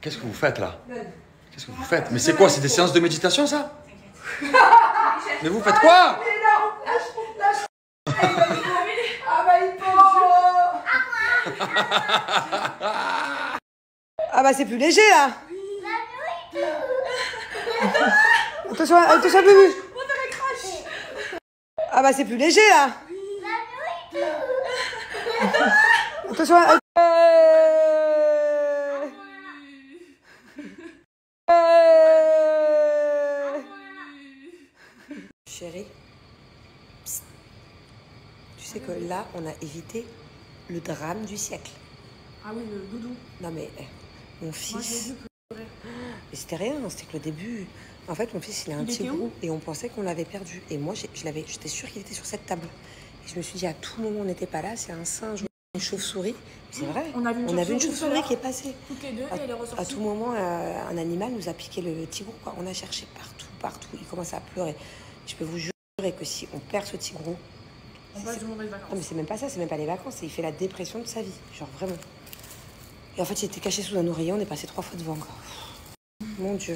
Qu'est-ce que vous faites là? Qu'est-ce que vous faites? Mais c'est quoi? C'est des séances de méditation ça? Mais vous faites quoi? Ah bah c'est plus léger là. Attention, attention Bubu. Ah bah c'est plus léger là. Attention. Chérie, psst. Tu sais que là, on a évité le drame du siècle. Ah oui, le doudou. Non mais, mon fils... Moi, je l'ai vu pleurer. Mais c'était rien, c'était que le début. En fait, mon fils, il a un petit gros et on pensait qu'on l'avait perdu. Et moi, j'étais sûre qu'il était sur cette table. Et je me suis dit, à tout moment, on n'était pas là. C'est un singe, une chauve-souris. C'est vrai. On a vu une chauve-souris qui est passée. Toutes les deux, et elle est ressortie. À tout moment, un animal nous a piqué le tigre. Quoi. On a cherché partout. Il commençait à pleurer. Je peux vous jurer que si on perd ce tigre, on passe de mauvaises vacances. Non, mais c'est même pas ça, c'est même pas les vacances. Il fait la dépression de sa vie. Genre vraiment. Et en fait, il était caché sous un oreiller. On est passé 3 fois devant encore. Mon Dieu.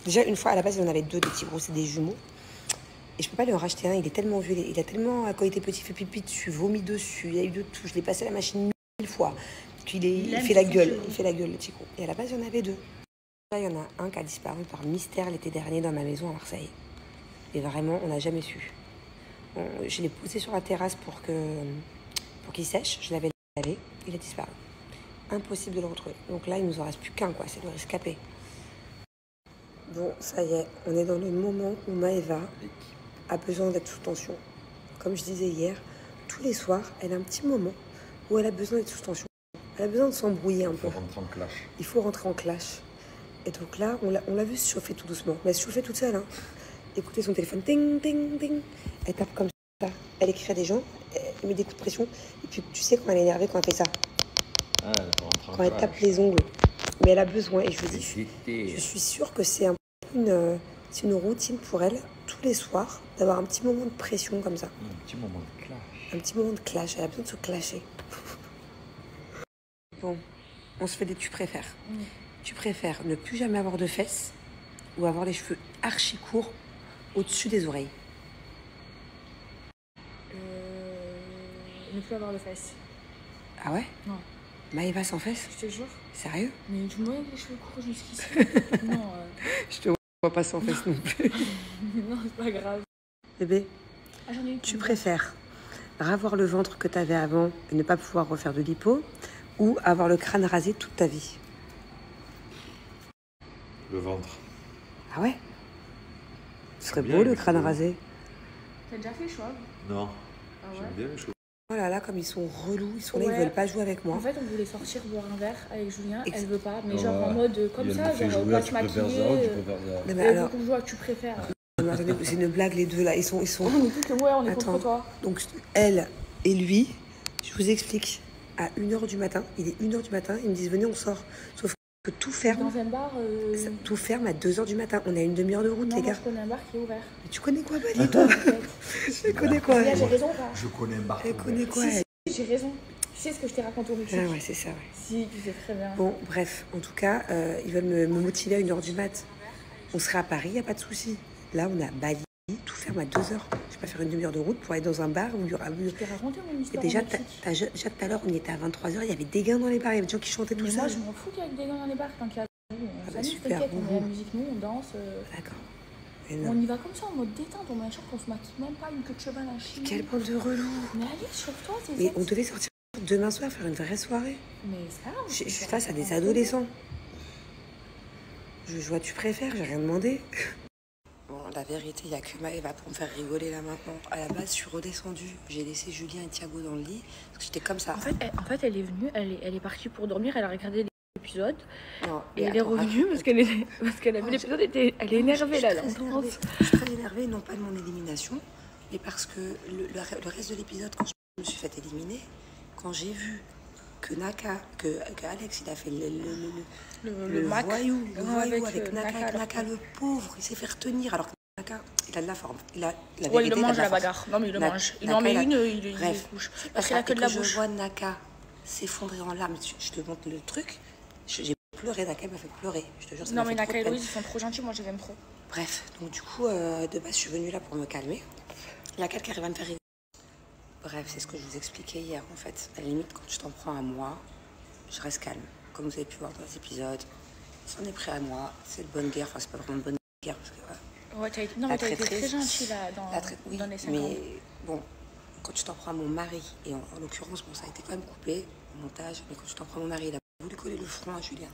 Déjà, une fois, à la base, il y en avait 2 des tigres. C'est des jumeaux. Et je peux pas lui en racheter un. Il est tellement vieux. Il a tellement, quand il était petit, fait pipi dessus, vomi dessus. Il y a eu de tout. Je l'ai passé à la machine 1000 fois. Puis il fait la gueule. Il fait la gueule, le tigre. Et à la base, il y en avait 2. Là, il y en a un qui a disparu par mystère l'été dernier dans ma maison à Marseille. Et vraiment, on n'a jamais su. Je l'ai posé sur la terrasse pour qu'il sèche. Je l'avais lavé. Il a disparu. Impossible de le retrouver. Donc là, il nous en reste plus qu'un, quoi. C'est le rescapé. Bon, ça y est. On est dans le moment où Maëva a besoin d'être sous tension. Comme je disais hier, tous les soirs, elle a un petit moment où elle a besoin d'être sous tension. Elle a besoin de s'embrouiller un peu. Il faut rentrer en clash. Il faut rentrer en clash. Et donc là, on l'a vu se chauffer tout doucement. Mais elle se chauffait toute seule, hein. Écoutez son téléphone, ting, ting, ting. Elle tape comme ça. Elle écrit à des gens, elle met des coups de pression. Et puis tu sais quand elle est énervée, quand elle fait ça. Ah, quand elle tape les ongles. Mais elle a besoin, et je vous dis, je suis sûre que c'est une routine pour elle, tous les soirs, d'avoir un petit moment de pression comme ça. Un petit moment de clash. Un petit moment de clash, elle a besoin de se clasher. Bon, on se fait des tu préfères. Tu préfères ne plus jamais avoir de fesses ou avoir les cheveux archi courts au-dessus des oreilles? Ne plus avoir de fesses. Ah ouais? Non. Maëva sans fesses? Je te jure. Sérieux? Mais tu me vois avec les cheveux courts jusqu'ici. Non. Je te vois pas sans fesses non plus. Non, c'est pas grave. Bébé, j'en ai une. tu préfères ravoir le ventre que tu avais avant et ne pas pouvoir refaire de lipo ou avoir le crâne rasé toute ta vie? Le ventre. Ah ouais? Ce serait beau le crâne rasé. T'as déjà fait le choix? Non. Ah ouais? J'aime bien les choses. Oh là là, comme ils sont relous, ils sont là, ils veulent pas jouer avec moi. En fait, on voulait sortir boire un verre avec Julien, elle veut pas, mais Non, genre en mode comme ça, genre pas se maquiller. Non, mais alors, beaucoup jouer, tu préfères. non, attendez, c'est une blague les deux là, ils sont. On est tous que ouais, on est contre toi. Donc elle et lui, je vous explique. À 1h du matin, il est 1h du matin, ils me disent venez on sort. Sauf que tout ferme. Dans un bar. Tout ferme à 2h du matin. On a une demi-heure de route, non, les gars. Moi, je connais un bar qui est ouvert. Mais tu connais quoi, Bali, toi? Tu connais quoi? J'ai raison, pas. Je connais un bar. Elle connaît quoi? J'ai raison. Tu sais ce que je t'ai raconté au Mexique? Ah ouais, c'est ça, ouais. Si, tu sais très bien. Bon, bref, en tout cas, ils veulent me motiver à 1h du mat. On sera à Paris, y a pas de souci. Là, on est à Bali, tout ferme à 2h. Je vais pas faire une demi-heure de route pour aller dans un bar où il y aura... Je t'ai raconté mon histoire. Et déjà tout à l'heure, on y était à 23h, il y avait des gains dans les bars, il y avait des gens qui chantaient tout ça. Moi, je m'en fous qu'il y ait des gens dans les bars tant qu'il y a... On s'amuse, super, t'inquiète, on met la musique, nous, on danse. D'accord. On y va comme ça, en mode détente, on machin, qu'on se maquille même pas, une queue de cheval à Chine. Quelle bande de relous. Mais allez, chauffe-toi, c'est ça. Mais on devait sortir demain soir, faire une vraie soirée. Mais ça, je suis face à des adolescents. Je vois, tu préfères, j'ai rien demandé. Bon, la vérité, il n'y a que Maëva pour me faire rigoler là maintenant. À la base, je suis redescendue. J'ai laissé Julien et Thiago dans le lit. Parce que j'étais comme ça. En fait, elle est venue, elle est partie pour dormir, elle a regardé l'épisode. Non, et elle est revenue parce qu'elle a vu l'épisode, elle est énervée là. Je suis très énervée, non pas de mon élimination, mais parce que le reste de l'épisode, quand je me suis fait éliminer, quand j'ai vu que Alex, il a fait le voyou avec Naka, le pauvre, il s'est fait retenir, alors que Naka, il a de la forme. Il le mange à la bagarre. Non, mais il le mange. Il en met une, il couche. Parce qu'il a que de la bouche. Je vois Naka s'effondrer en larmes, je te montre le truc, j'ai pleurer, Naka m'a fait pleurer. Je te jure, ça Non, m'a mais fait trop Naka et de peine. Louise, ils sont trop gentils, moi je les aime trop. Bref, donc du coup, de base, je suis venue là pour me calmer. Il y a quelqu'un qui arrive à me faire rigoler. Bref, c'est ce que je vous expliquais hier, en fait. À la limite, quand tu t'en prends à moi, je reste calme. Comme vous avez pu voir dans les épisodes, c'en est pris à moi. C'est de bonne guerre. Enfin, c'est pas vraiment de bonne guerre. Parce que, Ouais, t'as été très gentil là oui, dans les 5 ans. mais bon, quand tu t'en prends à mon mari, et en l'occurrence, bon, ça a été quand même coupé au montage, mais quand tu t'en prends à mon mari, il a voulu coller le front à Julien.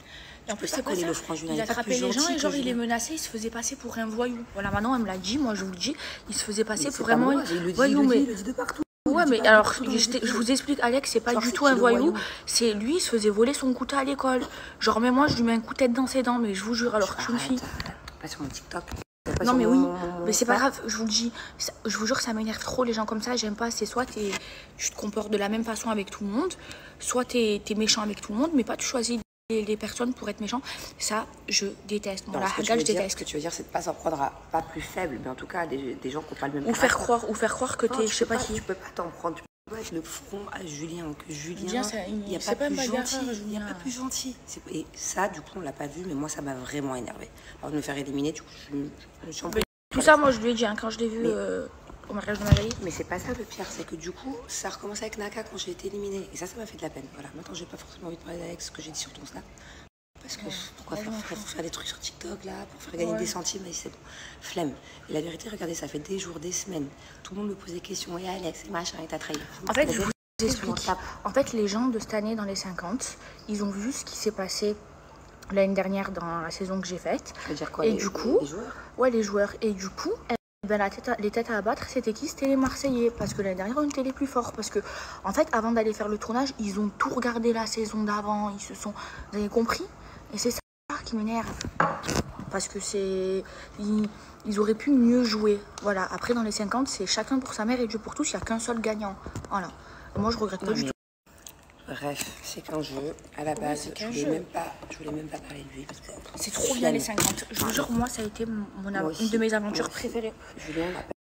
Et en plus, c'est pas ça. Le front à Julien. Il est pas attrapait plus les gens gentil et que genre il les Julien. menaçait, il se faisait passer pour un voyou. Voilà, maintenant elle me l'a dit, moi je vous le dis, il se faisait passer Mais pour c'est pas vraiment moi, il le dit, voyou. il le dit de partout. Ouais, mais alors, je vous explique, Alex, c'est pas Genre, du c'est tout un le voyou. voyou. C'est lui, il se faisait voler son goûter à l'école. Genre, mais moi, je lui mets un coup de tête dans ses dents, mais je vous jure, alors que je suis une fille. Pas sur mon TikTok. Non, mais oui, mais c'est pas grave, je vous le dis. Je vous jure, ça m'énerve trop, les gens comme ça, j'aime pas. C'est soit tu te comportes de la même façon avec tout le monde, soit t'es méchant avec tout le monde, mais pas tu choisis les personnes pour être méchant. Ça, je déteste. Bon, la Haga, je déteste. Ce que tu veux dire, c'est de pas s'en prendre à pas plus faible, mais en tout cas, des gens qui n'ont pas le même Ou faire croire que t'es, je sais pas qui. Tu peux pas t'en prendre. Tu peux pas être le front à Julien, que Julien, il n'y a c'est pas plus un bagarreur, gentil. Il n'y a Julien. pas plus gentil. Et ça, du coup, on l'a pas vu, mais moi, ça m'a vraiment énervé. Alors de me faire éliminer, du coup, je me suis embrouillée. Tout ça, moi, je lui ai dit, hein, quand je l'ai vu au mariage de Magali. Mais c'est pas ça le pire, c'est que du coup, ça a recommencé avec Naka quand j'ai été éliminée. Et ça m'a fait de la peine. Voilà, maintenant, j'ai pas forcément envie de parler d'Alex, ce que j'ai dit sur ton Snap. Parce que pourquoi faire des trucs sur TikTok là, pour faire gagner des centimes, c'est bon. Flemme. Et la vérité, regardez, ça fait des jours, des semaines. Tout le monde me pose des questions. Et Alex, et machin, et t'as trahi. En fait, je vous explique. En fait, les gens de cette année, dans les 50, ils ont vu ce qui s'est passé l'année dernière dans la saison que j'ai faite. Je veux dire quoi, et les joueurs? Ouais, les joueurs. Et du coup, ben, les têtes à abattre, c'était qui? C'était les Marseillais. Parce que l'année dernière, on était les plus forts. Parce que, en fait, avant d'aller faire le tournage, ils ont tout regardé la saison d'avant. Ils se sont. Vous avez compris? Et c'est ça qui m'énerve. Parce que c'est. Ils auraient pu mieux jouer. Voilà. Après, dans les 50, c'est chacun pour sa mère et Dieu pour tous. Il n'y a qu'un seul gagnant. Voilà. Et moi, je regrette pas du tout. Bref, c'est qu'un jeu. À la base, je voulais même pas parler de lui. C'est trop bien les 50. Je vous jure, moi, ça a été une de mes aventures préférées. Julien,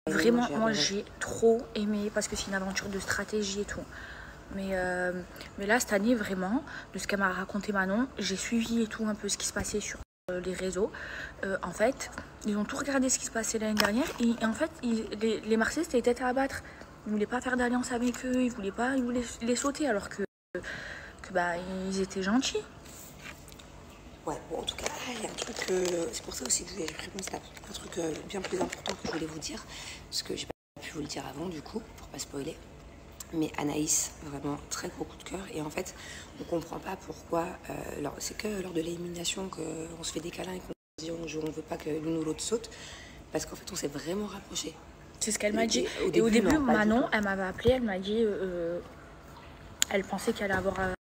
vraiment, moi, j'ai trop aimé parce que c'est une aventure de stratégie et tout. Mais là, cette année, vraiment, de ce qu'elle m'a raconté Manon, j'ai suivi et tout un peu ce qui se passait sur les réseaux. En fait, ils ont tout regardé ce qui se passait l'année dernière. Et en fait, les Marseillais, c'était tête à abattre. Ils ne voulaient pas faire d'alliance avec eux. Ils voulaient les sauter alors que bah, ils étaient gentils. Ouais, bon, en tout cas, il y a un truc, c'est pour ça aussi que j'ai pris mon snap. Un truc bien plus important que je voulais vous dire, parce que j'ai pas pu vous le dire avant, du coup, pour pas spoiler. Mais Anaïs, vraiment, très gros coup de cœur. Et en fait, on comprend pas pourquoi, c'est que lors de l'élimination qu'on se fait des câlins et qu'on dit on veut pas que l'une ou l'autre saute, parce qu'en fait, on s'est vraiment rapprochés. C'est ce qu'elle m'a dit. Et au début, Manon, elle m'avait appelé, elle m'a dit, elle pensait qu'elle allait avoir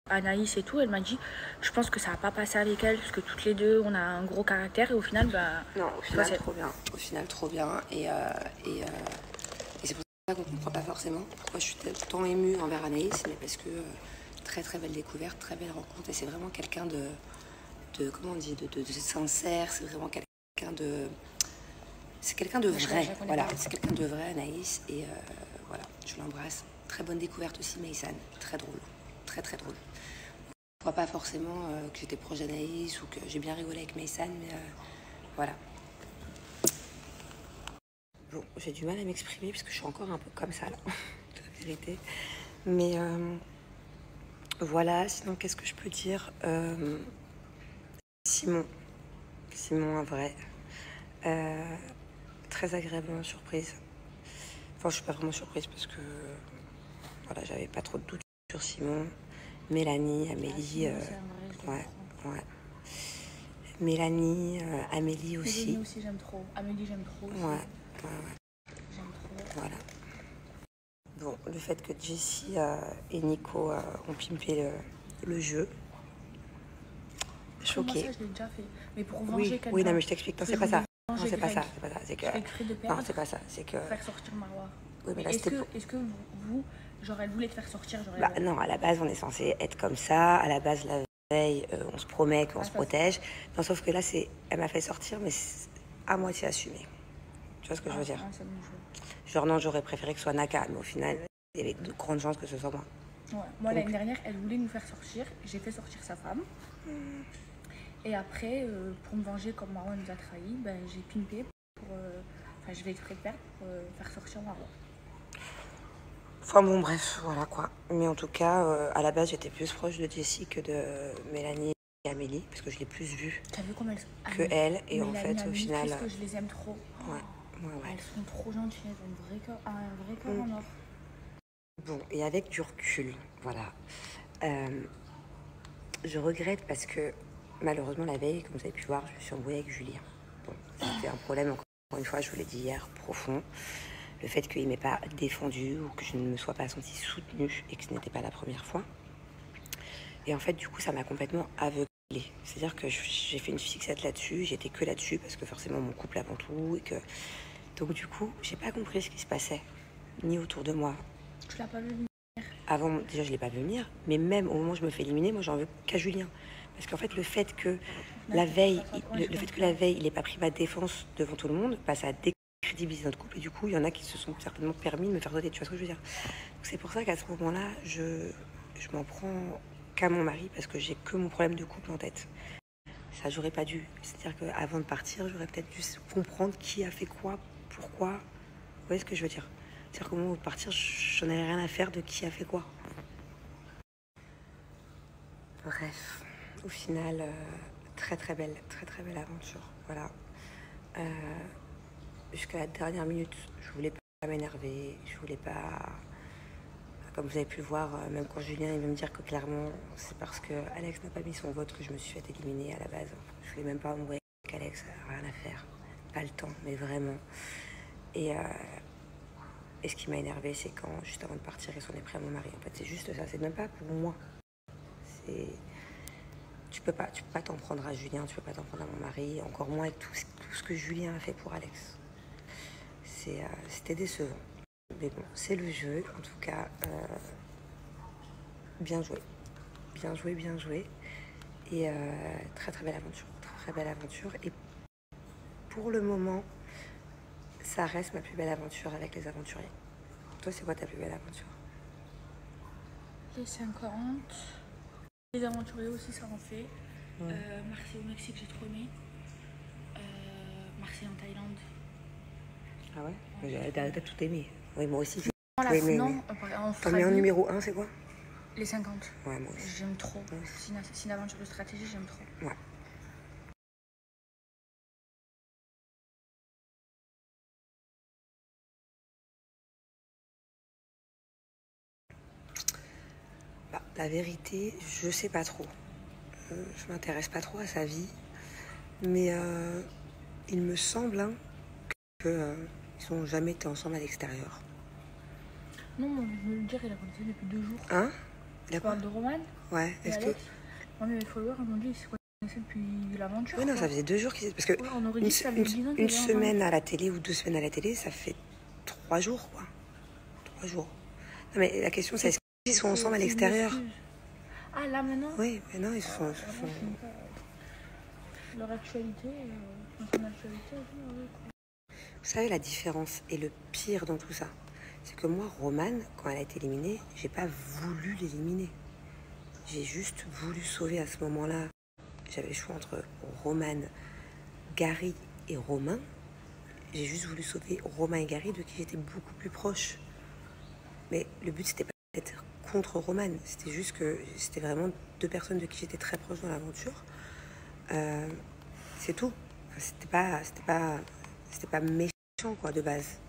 Anaïs et tout. Elle m'a dit, je pense que ça va pas passer avec elle, parce que toutes les deux, on a un gros caractère. Et au final, bah... Non, au final, trop bien. Au final, trop bien. Et c'est pour ça qu'on comprend pas forcément pourquoi je suis tant émue envers Anaïs, mais parce que très très belle découverte, très belle rencontre. Et c'est vraiment quelqu'un de comment on dit, de sincère. C'est vraiment quelqu'un de... C'est quelqu'un de vrai, voilà, c'est quelqu'un de vrai, Anaïs, et voilà, je l'embrasse. Très bonne découverte aussi, Maïsan, très drôle, très très drôle. Je ne crois pas forcément que j'étais proche d'Anaïs ou que j'ai bien rigolé avec Maïsan, mais voilà. Bon, j'ai du mal à m'exprimer parce que je suis encore un peu comme ça, là, la vérité. Mais voilà, sinon, qu'est-ce que je peux dire Simon, un vrai. Très agréablement surprise. Enfin, je suis pas vraiment surprise parce que voilà, j'avais pas trop de doutes sur Simon. Mélanie, Amélie, ouais. Mélanie, Amélie aussi. Mélanie aussi, j'aime trop. Amélie, j'aime trop. Ouais. J'aime trop. Voilà. Bon, le fait que Jessie et Nico ont pimpé le jeu. Choquée. Moi, ça, je l'ai déjà fait. Mais pour venger quelqu'un. Oui, non, mais je t'explique. Non, c'est pas ça. Non, c'est pas ça. C'est que... Non, c'est pas ça. C'est que... Faire sortir Marwa. Oui, mais là, est-ce que vous, genre, elle voulait te faire sortir, genre, bah, non, à la base, on est censé être comme ça. À la base, la veille, on se promet qu'on se protège. Non, sauf que là, elle m'a fait sortir, mais à moitié assumé. Tu vois ce que je veux dire? Genre, non, j'aurais préféré que ce soit Naka, mais au final, il y avait de grandes chances que ce soit moi. Ouais. Moi, l'année dernière, elle voulait nous faire sortir. J'ai fait sortir sa femme. Et après, pour me venger comme Marwan nous a trahis, ben, j'ai pimpé pour... Enfin, je vais exprès de perdre pour faire sortir Marwan. Enfin bon, bref, voilà quoi. Mais en tout cas, à la base, j'étais plus proche de Jessie que de Mélanie et Amélie, parce que je l'ai plus vue T'as vu comme elles... que elle. Et Mélanie, en fait, au Amélie, final... qu'est-ce que je les aime trop. Ouais. Elles sont trop gentilles, elles ont un vrai cœur en or. Bon, et avec du recul, voilà. Je regrette parce que, malheureusement, la veille, comme vous avez pu voir, je me suis embrouillée avec Julien. Bon, c'était un problème, encore une fois, je vous l'ai dit hier, profond. Le fait qu'il ne m'ait pas défendu ou que je ne me sois pas sentie soutenue et que ce n'était pas la première fois. Et en fait, du coup, ça m'a complètement aveuglée. C'est-à-dire que j'ai fait une fixette là-dessus, j'étais que là-dessus parce que forcément mon couple avant tout. Et que... Donc du coup, j'ai pas compris ce qui se passait, ni autour de moi. Tu l'as pas vu venir? Avant, déjà, je l'ai pas vu venir, mais même au moment où je me fais éliminer, moi, j'en veux qu'à Julien. Parce qu'en fait, le fait que la veille, il n'ait pas pris ma défense devant tout le monde, bah, ça a décrédibilisé notre couple. Et du coup, il y en a qui se sont certainement permis de me faire sauter. Tu vois ce que je veux dire? C'est pour ça qu'à ce moment-là, je m'en prends qu'à mon mari parce que j'ai que mon problème de couple en tête. Ça, j'aurais pas dû. C'est-à-dire qu'avant de partir, j'aurais peut-être dû comprendre qui a fait quoi, pourquoi. Vous voyez ce que je veux dire? C'est-à-dire qu'au moment de partir, j'en avais rien à faire de qui a fait quoi. Bref, au final, très belle aventure. Voilà. Jusqu'à la dernière minute, je voulais pas m'énerver, je voulais pas... Comme vous avez pu le voir, même quand Julien il veut me dire que clairement, c'est parce que Alex n'a pas mis son vote que je me suis fait éliminer à la base. Je voulais même pas m'envoyer avec Alex, rien à faire. Pas le temps, mais vraiment. Et ce qui m'a énervé, c'est quand, juste avant de partir, ils s'en est pris à mon mari. En fait, c'est juste ça, c'est même pas pour moi. C'est... Tu peux pas t'en prendre à Julien, tu peux pas t'en prendre à mon mari, encore moins avec tout ce que Julien a fait pour Alex. C'était décevant. Mais bon, c'est le jeu, en tout cas, bien joué. Bien joué. Et très belle aventure, très belle aventure. Et pour le moment, ça reste ma plus belle aventure avec les aventuriers. Toi, c'est quoi ta plus belle aventure? Les 50. Les aventuriers aussi, ça en fait. Ouais. Marseille au Mexique, j'ai trop aimé. Marseille en Thaïlande. Ah ouais, t'as tout aimé. Oui, moi aussi. Non, T'en mets en numéro 1, c'est quoi? Les 50. Ouais, moi aussi. J'aime trop. Ouais. C'est une aventure de stratégie, j'aime trop. Ouais. Bah, la vérité, je sais pas trop. Je m'intéresse pas trop à sa vie. Mais il me semble qu'ils n'ont jamais été ensemble à l'extérieur. Non, moi, je veux le dire, il a commencé depuis 2 jours. Hein? Tu parles de Roman? Ouais, est-ce que... Moi, mes followers, ils m'ont dit, c'est quoi depuis l'aventure? Oui, non, ça faisait 2 jours qu'ils étaient... Parce que ouais, on aurait dit ça une semaine à la télé ou 2 semaines à la télé, ça fait 3 jours, quoi. 3 jours. Non, mais la question, c'est est-ce qu'ils sont ensemble à l'extérieur? Ah, là, maintenant? Oui, mais non, ils sont... Leur actualité, son actualité, Vous savez, la différence et le pire dans tout ça, c'est que moi, Romane, quand elle a été éliminée, j'ai pas voulu l'éliminer. J'ai juste voulu sauver à ce moment-là. J'avais le choix entre Romane, Gary et Romain. J'ai juste voulu sauver Romain et Gary, de qui j'étais beaucoup plus proche. Mais le but, c'était pas d'être contre Romane. C'était juste que c'était vraiment 2 personnes de qui j'étais très proche dans l'aventure. C'est tout. C'était pas méchant, quoi, de base.